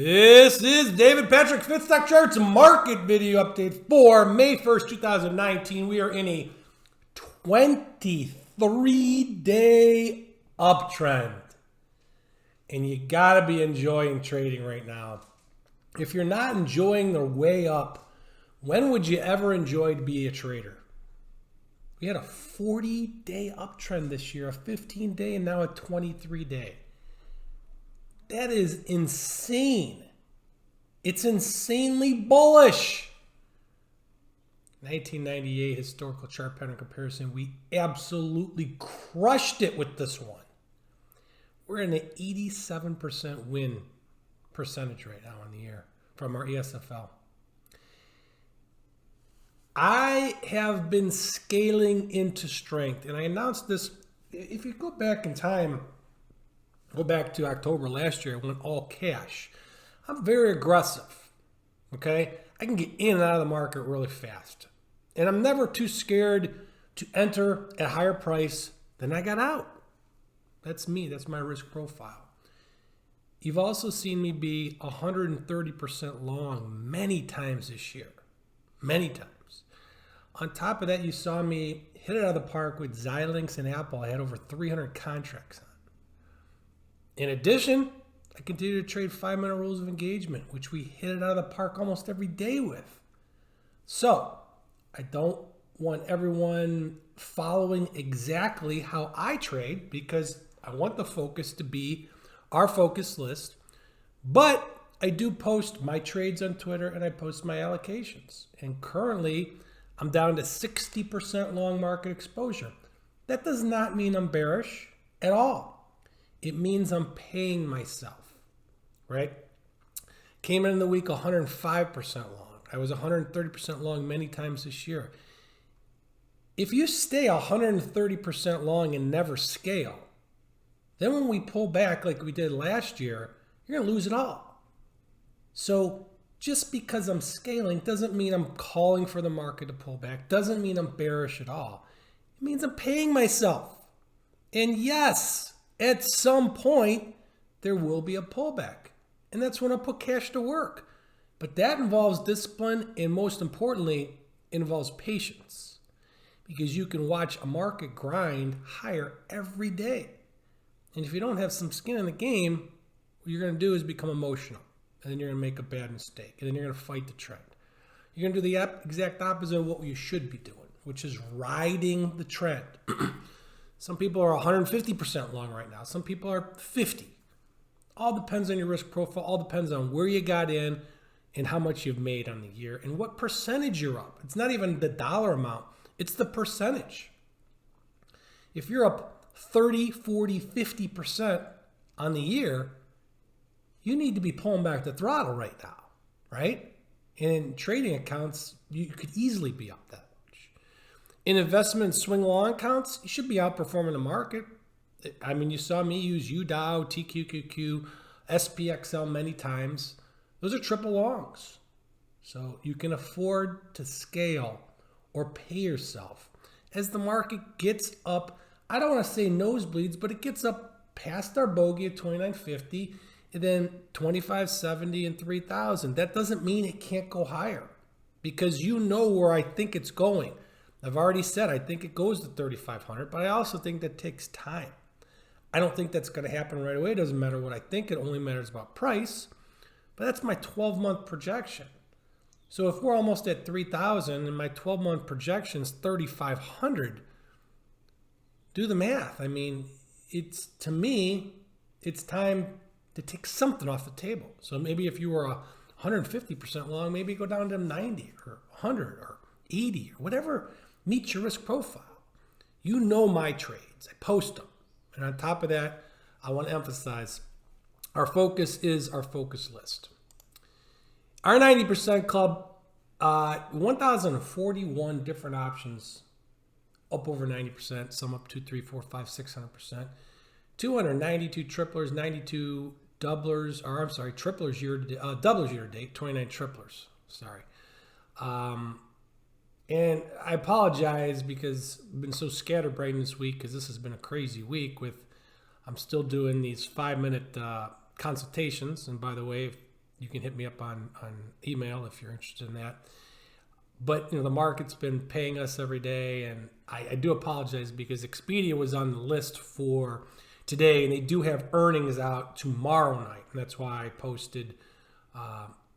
This is David Patrick Fitzstock Charts market video update for May 1st, 2019. We are in a 23-day uptrend. And you gotta be enjoying trading right now. If you're not enjoying the way up, when would you ever enjoy to be a trader? We had a 40-day uptrend this year, a 15-day, and now a 23-day. That is insane. It's insanely bullish. 1998 historical chart pattern comparison. We absolutely crushed it with this one. We're in an 87% win percentage right now in the year from our ESFL. I have been scaling into strength, and I announced this. If you go back in time, go back to October last year, I went all cash. I'm very aggressive, okay? I can get in and out of the market really fast. And I'm never too scared to enter at a higher price than I got out. That's me. That's my risk profile. You've also seen me be 130% long many times this year. Many times. On top of that, you saw me hit it out of the park with Xilinx and Apple. I had over 300 contracts on. In addition, I continue to trade 5-minute rules of engagement, which we hit it out of the park almost every day with. So, I don't want everyone following exactly how I trade because I want the focus to be our focus list. But I do post my trades on Twitter and I post my allocations. And currently, I'm down to 60% long market exposure. That does not mean I'm bearish at all. It means I'm paying myself, right? Came in the week 105% long. I was 130% long many times this year. If you stay 130% long and never scale, then when we pull back like we did last year, you're gonna lose it all. So just because I'm scaling doesn't mean I'm calling for the market to pull back, doesn't mean I'm bearish at all. It means I'm paying myself. And yes, at some point, there will be a pullback. And that's when I put cash to work. But that involves discipline, and most importantly, it involves patience. Because you can watch a market grind higher every day. And if you don't have some skin in the game, what you're going to do is become emotional. And then you're going to make a bad mistake. And then you're going to fight the trend. You're going to do the exact opposite of what you should be doing, which is riding the trend. Some people are 150% long right now. Some people are 50. All depends on your risk profile. All depends on where you got in and how much you've made on the year and what percentage you're up. It's not even the dollar amount. It's the percentage. If you're up 30, 40, 50% on the year, you need to be pulling back the throttle right now, right? And in trading accounts, you could easily be up that. In investment swing long accounts, you should be outperforming the market. I mean, you saw me use UDOW, TQQQ, SPXL many times. Those are triple longs. So you can afford to scale or pay yourself. As the market gets up, I don't want to say nosebleeds, but it gets up past our bogey at 2950 and then 2570 and 3000. That doesn't mean it can't go higher because you know where I think it's going. I've already said I think it goes to 3,500, but I also think that takes time. I don't think that's going to happen right away. It doesn't matter what I think. It only matters about price. But that's my 12-month projection. So if we're almost at 3,000 and my 12-month projection is 3,500, do the math. I mean, to me, it's time to take something off the table. So maybe if you were 150% long, maybe go down to 90 or 100 or 80 or whatever meets your risk profile. You know my trades. I post them. And on top of that, I want to emphasize our focus is our focus list. Our 90% club, 1,041 different options, up over 90%, some up 2, 3, 4, 5, 600%. 292 triplers, 92 doublers, or I'm sorry, triplers year to date, doublers year to date, 29 triplers. Sorry. And I apologize because I've been so scatterbrained this week because this has been a crazy week with, I'm still doing these 5-minute consultations. And by the way, if you can hit me up on email if you're interested in that. But the market's been paying us every day, and I do apologize because Expedia was on the list for today, and they do have earnings out tomorrow night, and that's why I posted.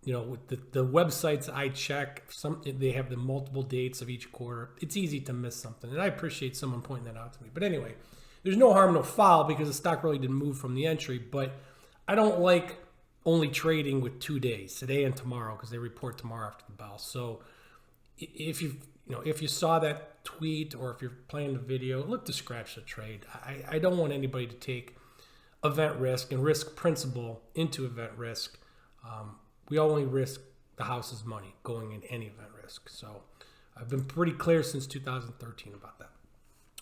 With the websites I check, they have the multiple dates of each quarter. It's easy to miss something, and I appreciate someone pointing that out to me. But anyway, there's no harm, no foul, because the stock really didn't move from the entry. But I don't like only trading with 2 days, today and tomorrow, because they report tomorrow after the bell. So if you saw that tweet or if you're playing the video, look to scratch the trade. I don't want anybody to take event risk and risk principal into event risk. We only risk the house's money going in any event risk. So I've been pretty clear since 2013 about that.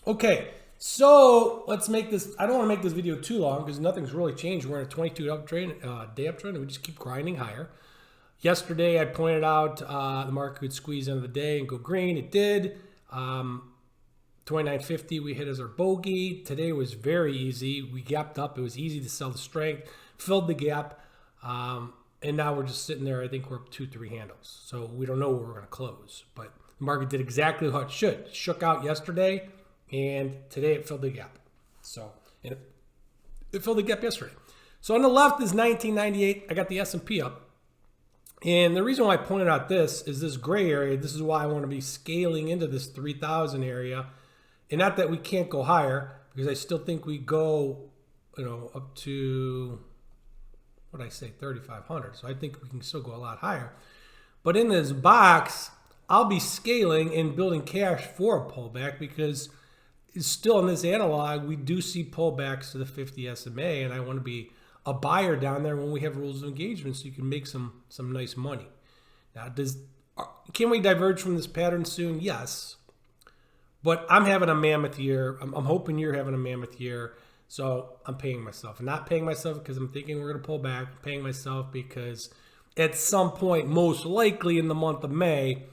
Okay, so let's make this. I don't want to make this video too long because nothing's really changed. We're in a 22 day uptrend, and we just keep grinding higher. Yesterday, I pointed out the market could squeeze into the day and go green. It did. 29.50 we hit as our bogey. Today was very easy. We gapped up. It was easy to sell the strength, filled the gap. And now we're just sitting there. I think we're up 2-3 handles. So we don't know where we're going to close. But the market did exactly how it should. It shook out yesterday, and today it filled the gap. So it filled the gap yesterday. So on the left is 1998. I got the S&P up. And the reason why I pointed out this is this gray area. This is why I want to be scaling into this 3,000 area. And not that we can't go higher, because I still think we go, up to... what did I say, 3,500. So I think we can still go a lot higher. But in this box, I'll be scaling and building cash for a pullback because it's still in this analog, we do see pullbacks to the 50 SMA, and I want to be a buyer down there when we have rules of engagement so you can make some nice money. Now, can we diverge from this pattern soon? Yes. But I'm having a mammoth year. I'm hoping you're having a mammoth year. So I'm paying myself. I'm not paying myself because I'm thinking we're going to pull back. I'm paying myself because at some point, most likely in the month of May,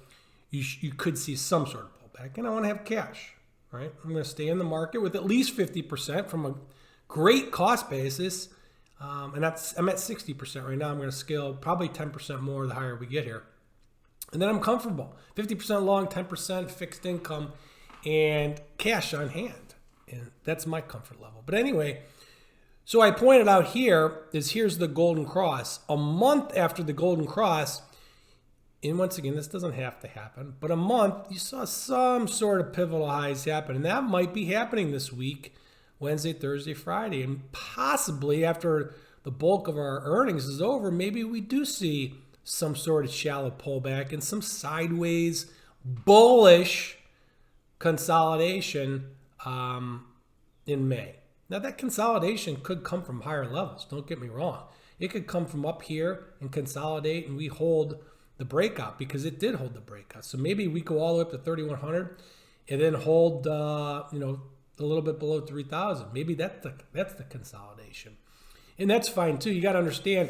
you could see some sort of pullback. And I want to have cash, right? I'm going to stay in the market with at least 50% from a great cost basis. And I'm at 60% right now. I'm going to scale probably 10% more the higher we get here. And then I'm comfortable. 50% long, 10% fixed income, and cash on hand. And that's my comfort level. But anyway, so I pointed out here's the golden cross. A month after the golden cross, and once again, this doesn't have to happen, but a month, you saw some sort of pivotal highs happen. And that might be happening this week, Wednesday, Thursday, Friday. And possibly after the bulk of our earnings is over, maybe we do see some sort of shallow pullback and some sideways bullish consolidation in May. Now that consolidation could come from higher levels. Don't get me wrong. It could come from up here and consolidate and we hold the breakout because it did hold the breakout. So maybe we go all the way up to 3,100 and then hold, a little bit below 3,000. Maybe that's the consolidation. And that's fine too. You got to understand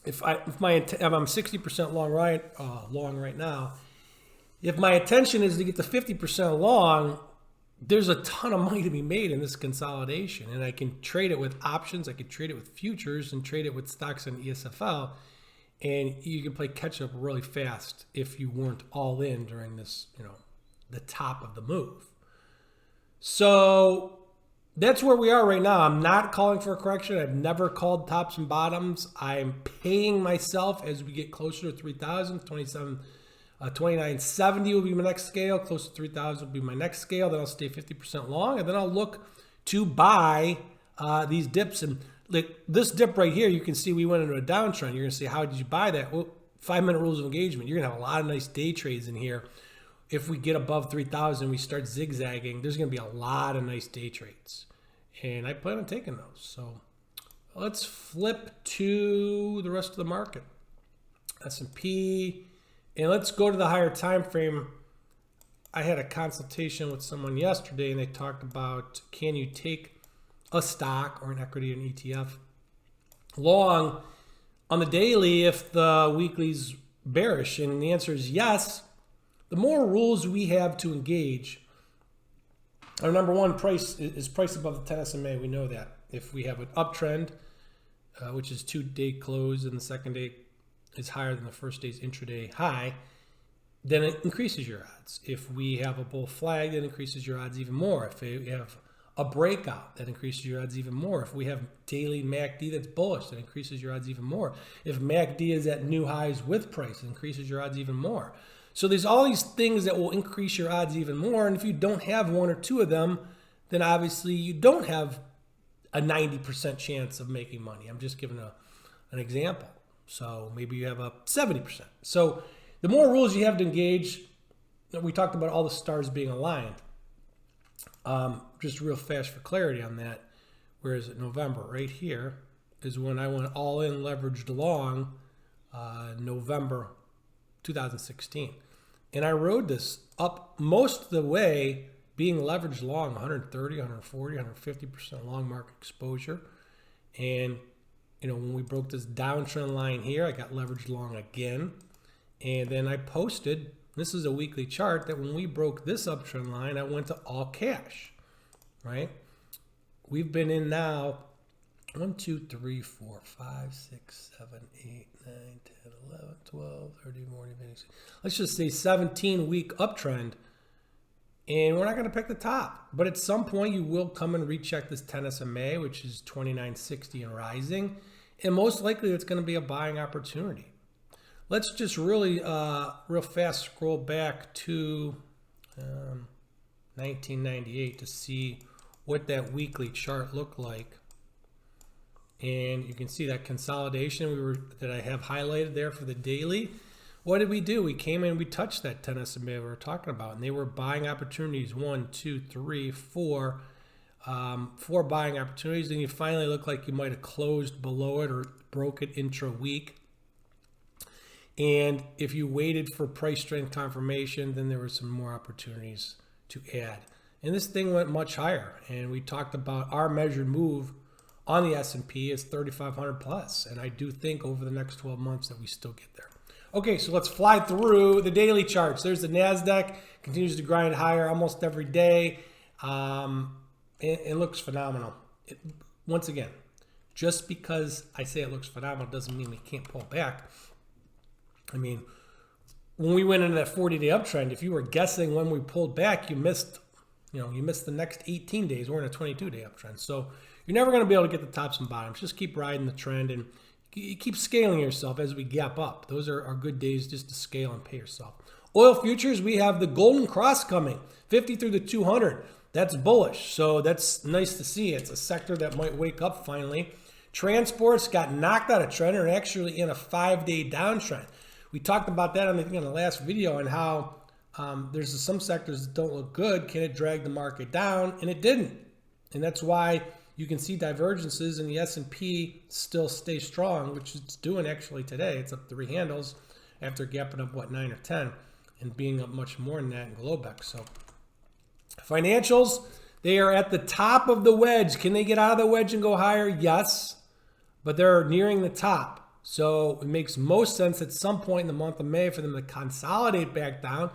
if I'm 60% long right now, if my intention is to get to 50% long, there's a ton of money to be made in this consolidation. And I can trade it with options. I can trade it with futures and trade it with stocks and ESFL. And you can play catch up really fast if you weren't all in during this, the top of the move. So that's where we are right now. I'm not calling for a correction. I've never called tops and bottoms. I'm paying myself as we get closer to 3,000, 2970 will be my next scale. Close to 3,000 will be my next scale. Then I'll stay 50% long, and then I'll look to buy these dips. And like this dip right here, you can see we went into a downtrend. You're going to say, how did you buy that? Well, 5-minute rules of engagement. You're going to have a lot of nice day trades in here. If we get above 3,000, we start zigzagging, there's going to be a lot of nice day trades. And I plan on taking those. So let's flip to the rest of the market. S&P. And let's go to the higher time frame. I had a consultation with someone yesterday, and they talked about, can you take a stock or an equity, an ETF, long on the daily if the weekly's bearish? And the answer is yes. The more rules we have to engage, our number one price is price above the 10 SMA. We know that. If we have an uptrend, which is 2-day close and the second day is higher than the first day's intraday high, then it increases your odds. If we have a bull flag, that increases your odds even more. If we have a breakout, that increases your odds even more. If we have daily MACD that's bullish, that increases your odds even more. If MACD is at new highs with price, it increases your odds even more. So there's all these things that will increase your odds even more. And if you don't have one or two of them, then obviously you don't have a 90% chance of making money. I'm just giving an example. So maybe you have a 70%. So the more rules you have to engage, we talked about all the stars being aligned. Just real fast for clarity on that. Where is it? November. Right here is when I went all in leveraged long, November 2016. And I rode this up most of the way being leveraged long, 130, 140, 150% long market exposure. And, when we broke this downtrend line here, I got leveraged long again. And then I posted, this is a weekly chart, that when we broke this uptrend line, I went to all cash, right? We've been in now 1, 2, 3, 4, 5, 6, 7, 8, 9, 10, 11, 12, 13, 14, 15, 16. Let's just say 17-week uptrend. And we're not going to pick the top. But at some point, you will come and recheck this 10 SMA, which is 29.60 and rising. And most likely, it's going to be a buying opportunity. Let's just really real fast scroll back to 1998 to see what that weekly chart looked like. And you can see that consolidation that I have highlighted there for the daily. What did we do? We came in, we touched that 10 SMA we were talking about, and they were buying opportunities. 1, 2, 3, 4. 4 buying opportunities, and you finally look like you might have closed below it or broke it intra-week. And if you waited for price strength confirmation, then there were some more opportunities to add. And this thing went much higher. And we talked about our measured move on the S&P is 3,500 plus. And I do think over the next 12 months that we still get there. Okay, so let's fly through the daily charts. There's the NASDAQ, continues to grind higher almost every day. It looks phenomenal. Once again, just because I say it looks phenomenal doesn't mean we can't pull back. I mean, when we went into that 40-day uptrend, if you were guessing when we pulled back, you missed the next 18 days. We're in a 22-day uptrend. So you're never going to be able to get the tops and bottoms. Just keep riding the trend and you keep scaling yourself as we gap up. Those are good days just to scale and pay yourself. Oil futures, we have the golden cross coming, 50 through the 200. That's bullish. So that's nice to see. It's a sector that might wake up finally. Transports got knocked out of trend and are actually in a 5-day downtrend. We talked about that on the last video and how there's some sectors that don't look good. Can it drag the market down? And it didn't. And that's why you can see divergences in the S&P still stay strong, which it's doing actually today. It's up 3 handles after gapping up, 9 or 10 and being up much more than that in Globex. So financials, they are at the top of the wedge. Can they get out of the wedge and go higher? Yes, but they're nearing the top. So it makes most sense at some point in the month of May for them to consolidate back down.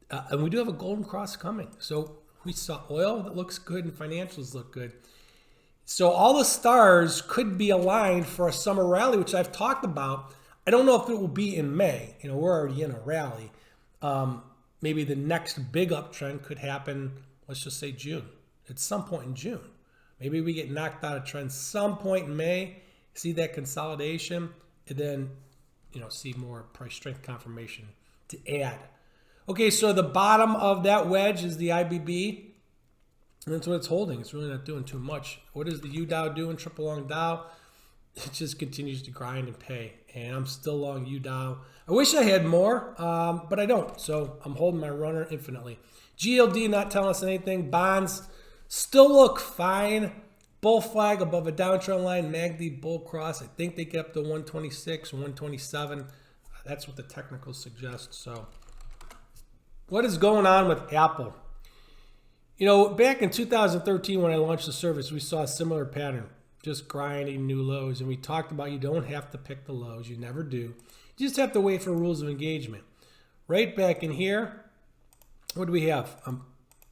And we do have a golden cross coming. So we saw oil that looks good and financials look good. So all the stars could be aligned for a summer rally, which I've talked about. I don't know if it will be in May. We're already in a rally. Maybe the next big uptrend could happen, let's just say June, at some point in June. Maybe we get knocked out of trend some point in May, see that consolidation, and then, see more price strength confirmation to add. Okay, so the bottom of that wedge is the IBB. And that's what it's holding. It's really not doing too much. What is the UDOW doing? Triple long Dow. It just continues to grind and pay. And I'm still long UDOW. I wish I had more, but I don't. So I'm holding my runner infinitely. GLD not telling us anything. Bonds still look fine. Bull flag above a downtrend line. MACD bull cross. I think they get up to 126, 127. That's what the technicals suggest. So what is going on with Apple? Back in 2013 when I launched the service, we saw a similar pattern, just grinding new lows. And we talked about you don't have to pick the lows. You never do. You just have to wait for rules of engagement. Right back in here, what do we have?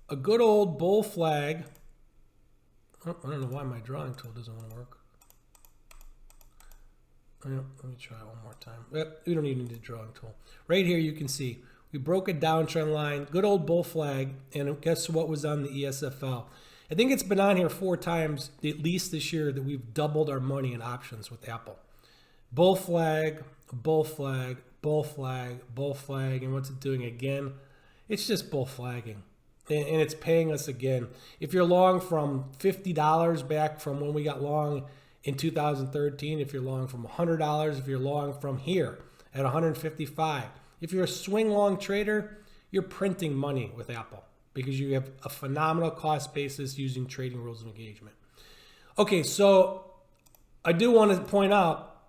A good old bull flag. Oh, I don't know why my drawing tool doesn't want to work. Let me try one more time. Yep, we don't even need a drawing tool. Right here you can see we broke a downtrend line, good old bull flag, and guess what was on the ESFL? I think it's been on here 4 times, at least this year, that we've doubled our money in options with Apple. Bull flag, bull flag, bull flag, bull flag, and what's it doing again? It's just bull flagging, and it's paying us again. If you're long from $50 back from when we got long in 2013, if you're long from $100, if you're long from here at 155, if you're a swing long trader, you're printing money with Apple because you have a phenomenal cost basis using trading rules of engagement. Okay, so I do want to point out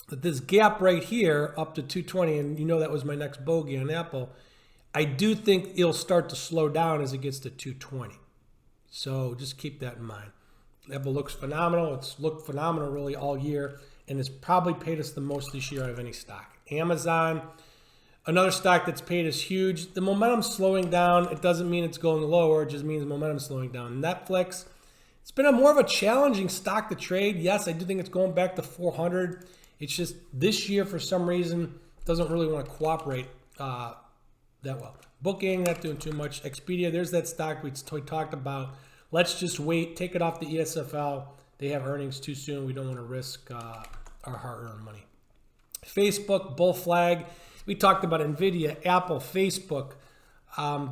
that this gap right here up to 220, and you know that was my next bogey on Apple, I do think it'll start to slow down as it gets to 220. So just keep that in mind. Apple looks phenomenal. It's looked phenomenal really all year, and it's probably paid us the most this year out of any stock. Amazon, another stock that's paid us huge. The momentum's slowing down. It doesn't mean it's going lower. It just means the momentum's slowing down. Netflix, it's been a more of a challenging stock to trade. Yes, I do think it's going back to 400. It's just this year, for some reason, doesn't really want to cooperate that well. Booking, not doing too much. Expedia, there's that stock we talked about. Let's just wait, take it off the ESFL. They have earnings too soon. We don't want to risk our hard-earned money. Facebook, bull flag. We talked about NVIDIA, Apple, Facebook.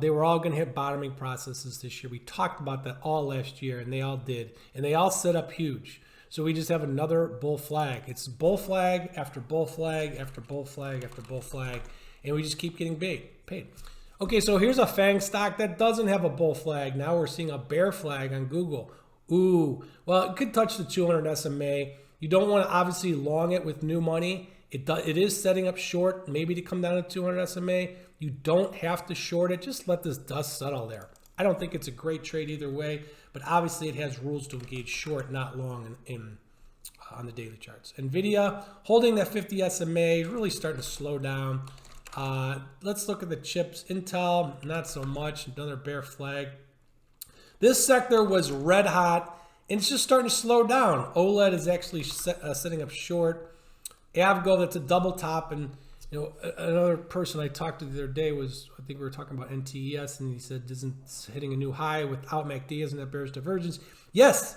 They were all going to hit bottoming processes this year. We talked about that all last year, and they all did. And they all set up huge. So we just have another bull flag. It's bull flag after bull flag after bull flag after bull flag. And we just keep getting paid. Okay, so here's a FAANG stock that doesn't have a bull flag. Now we're seeing a bear flag on Google. Ooh, well, it could touch the 200 SMA. You don't want to obviously long it with new money. It is setting up short, maybe to come down to 200 SMA. You don't have to short it. Just let this dust settle there. I don't think it's a great trade either way, but obviously it has rules to engage short, not long on the daily charts. NVIDIA holding that 50 SMA, really starting to slow down. Let's look at the chips. Intel, not so much. Another bear flag. This sector was red hot, and it's just starting to slow down. OLED is actually setting up short. Avgo, that's a double top, and another person I talked to the other day was, I think we were talking about NTES, and he said, isn't hitting a new high without MACD, isn't that bearish divergence? Yes,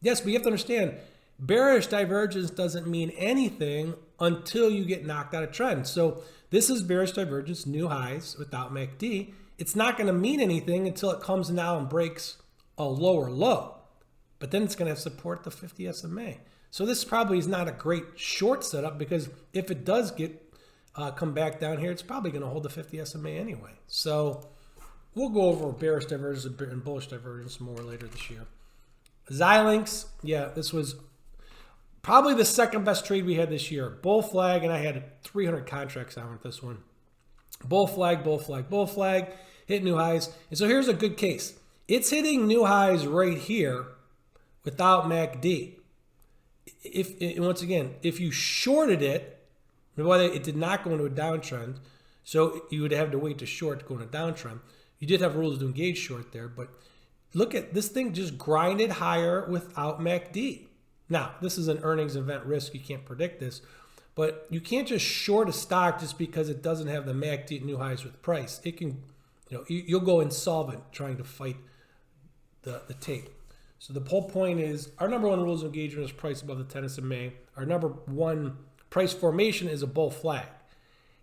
but you have to understand, bearish divergence doesn't mean anything until you get knocked out of trend. So this is bearish divergence, new highs without MACD. It's not going to mean anything until it comes now and breaks a lower low. But then it's going to support the 50 SMA. So this probably is not a great short setup, because if it does come back down here, it's probably going to hold the 50 SMA anyway. So we'll go over bearish divergence and bullish divergence more later this year. Xilinx, yeah, this was probably the second best trade we had this year. Bull flag, and I had 300 contracts on with this one. Bull flag, bull flag, bull flag, hit new highs. And so here's a good case. It's hitting new highs right here without MACD. Once again, if you shorted it, it did not go into a downtrend, so you would have to wait to short to go into a downtrend. You did have rules to engage short there, but look at this thing just grinded higher without MACD. Now, this is an earnings event risk. You can't predict this, but you can't just short a stock just because it doesn't have the MACD at new highs with price. It can, you'll go insolvent trying to fight the tape. So the whole point is, our number one rules of engagement is price above the 10 SMA. Our number one price formation is a bull flag.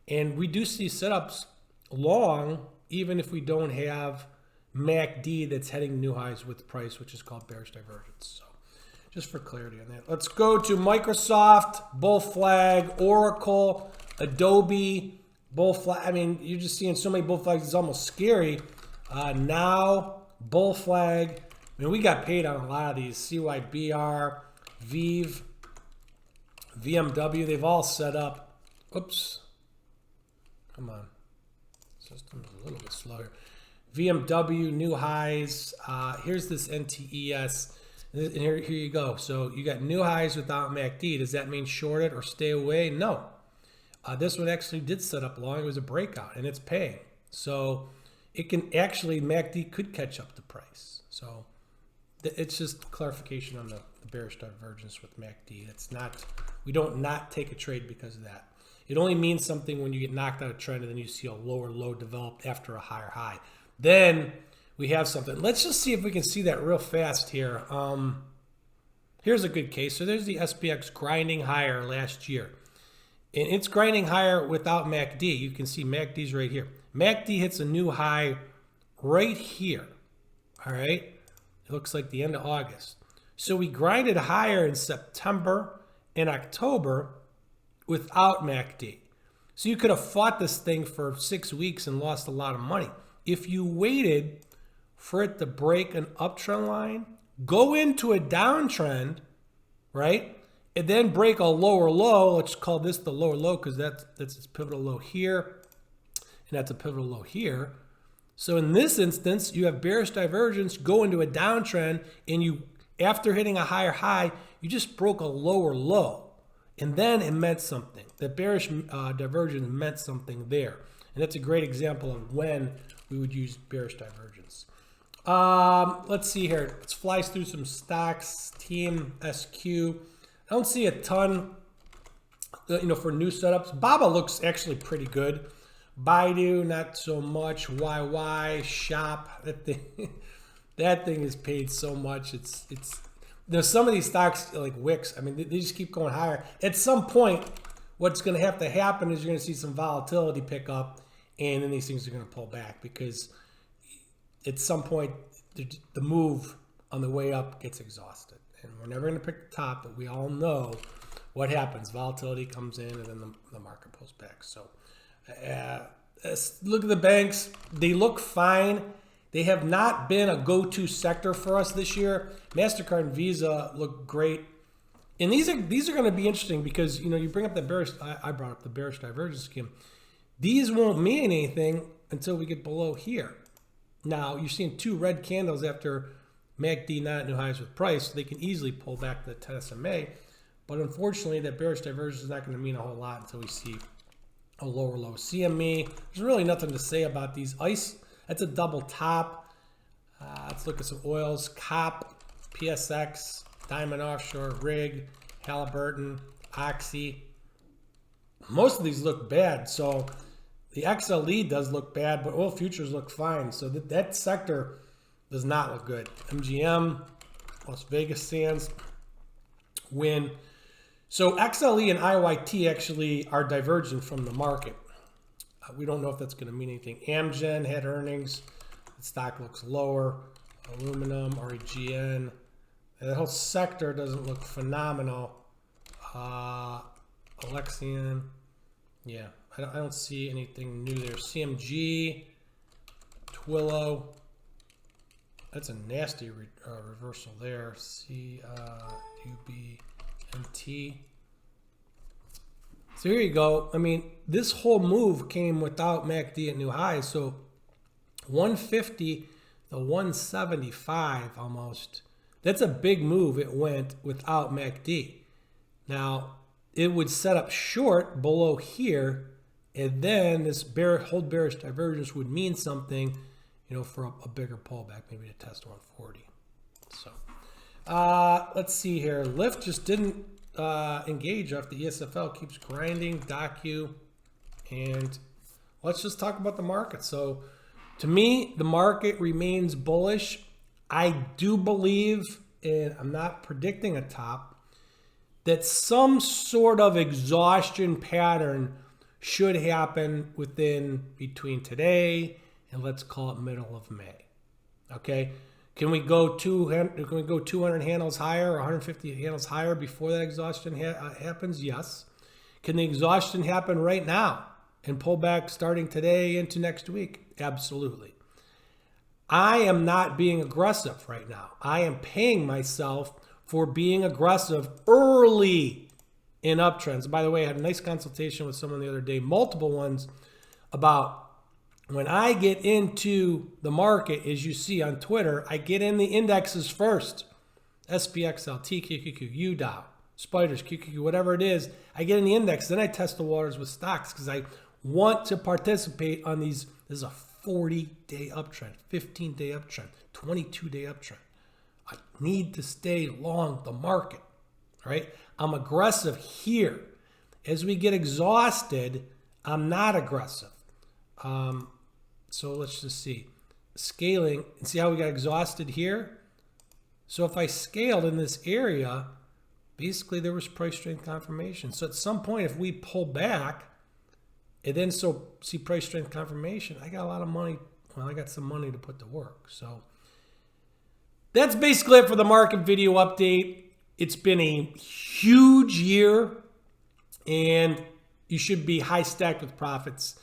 And we do see setups long, even if we don't have MACD that's heading new highs with price, which is called bearish divergence. So just for clarity on that. Let's go to Microsoft, bull flag, Oracle, Adobe, bull flag. I mean, you're just seeing so many bull flags, it's almost scary. Now, bull flag. I mean, we got paid on a lot of these. CYBR, Vive, VMW, they've all set up. Oops. Come on. System's a little bit slower. VMW, new highs. Here's this NTES. And here you go. So you got new highs without MACD. Does that mean short it or stay away? No. This one actually did set up long. It was a breakout, and it's paying. So it can actually, MACD could catch up to price. So It's just clarification on the bearish divergence with MACD. It's not, we don't not take a trade because of that. It only means something when you get knocked out of trend and then you see a lower low developed after a higher high. Then we have something. Let's just see if we can see that real fast here. Here's a good case. So there's the SPX grinding higher last year. And it's grinding higher without MACD. You can see MACD's right here. MACD hits a new high right here. All right. It looks like the end of August. So we grinded higher in September and October without MACD. So you could have fought this thing for 6 weeks and lost a lot of money. If you waited for it to break an uptrend line, go into a downtrend, right? And then break a lower low. Let's call this the lower low because that's its pivotal low here. And that's a pivotal low here. So in this instance, you have bearish divergence, go into a downtrend, and you, after hitting a higher high, you just broke a lower low. And then it meant something. That bearish divergence meant something there. And that's a great example of when we would use bearish divergence. Let's see here. Let's fly through some stocks. Team SQ. I don't see a ton, for new setups. BABA looks actually pretty good. Baidu, not so much. YY, Shop, that thing is paid so much. There's some of these stocks like Wix. I mean, they just keep going higher. At some point, what's going to have to happen is you're going to see some volatility pick up, and then these things are going to pull back because at some point the move on the way up gets exhausted, and we're never going to pick the top. But we all know what happens. Volatility comes in, and then the market pulls back. So. Look at the banks. They look fine. They have not been a go-to sector for us this year. MasterCard and Visa look great. And these are going to be interesting because, you bring up the bearish, I brought up the bearish divergence scheme. These won't mean anything until we get below here. Now, you're seeing 2 red candles after MACD not at new highs with price. So they can easily pull back the 10 SMA. But unfortunately, that bearish divergence is not going to mean a whole lot until we see a lower low. CME, there's really nothing to say about these. ICE, that's a double top. Let's look at some oils. COP, PSX, Diamond Offshore, Rig, Halliburton, Oxy. Most of these look bad. So the XLE does look bad, but oil futures look fine. So that sector does not look good. MGM, Las Vegas Sands, Win. So XLE and IYT actually are divergent from the market. We don't know if that's going to mean anything. Amgen had earnings. The stock looks lower. Aluminum, REGN. That whole sector doesn't look phenomenal. Alexion. Yeah, I don't see anything new there. CMG. Twillo. That's a nasty reversal there. UBMT. So here you go. I mean, this whole move came without MACD at new highs. So 150 to 175 almost. That's a big move. It went without MACD. Now, it would set up short below here, and then this hold bearish divergence would mean something, for a bigger pullback, maybe to test 140. So let's see here. Lyft just didn't engage after the ESFL keeps grinding. Docu, and let's just talk about the market. So to me, the market remains bullish. I do believe, and I'm not predicting a top, that some sort of exhaustion pattern should happen between today and let's call it middle of May. Okay, can we go 200 handles higher or 150 handles higher before that exhaustion happens? Yes. Can the exhaustion happen right now and pull back starting today into next week? Absolutely. I am not being aggressive right now. I am paying myself for being aggressive early in uptrends. By the way, I had a nice consultation with someone the other day, multiple ones, about when I get into the market, as you see on Twitter, I get in the indexes first. SPXL, TQQQ, UDOW, Spiders, QQQ, whatever it is. I get in the index, then I test the waters with stocks because I want to participate on these. This is a 40-day uptrend, 15-day uptrend, 22-day uptrend. I need to stay long the market, right? I'm aggressive here. As we get exhausted, I'm not aggressive. So let's just see. Scaling, and see how we got exhausted here? So if I scaled in this area, basically there was price strength confirmation. So at some point, if we pull back, and then see price strength confirmation, I got a lot of money. Well, I got some money to put to work. So that's basically it for the market video update. It's been a huge year, and you should be high stacked with profits.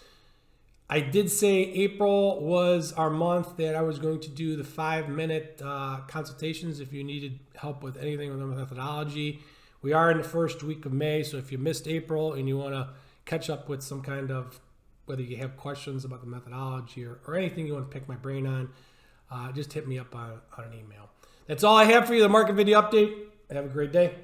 I did say April was our month that I was going to do the 5-minute consultations if you needed help with anything with the methodology. We are in the first week of May, so if you missed April and you want to catch up with some kind of, whether you have questions about the methodology or anything you want to pick my brain on, just hit me up on an email. That's all I have for you, the market video update. Have a great day.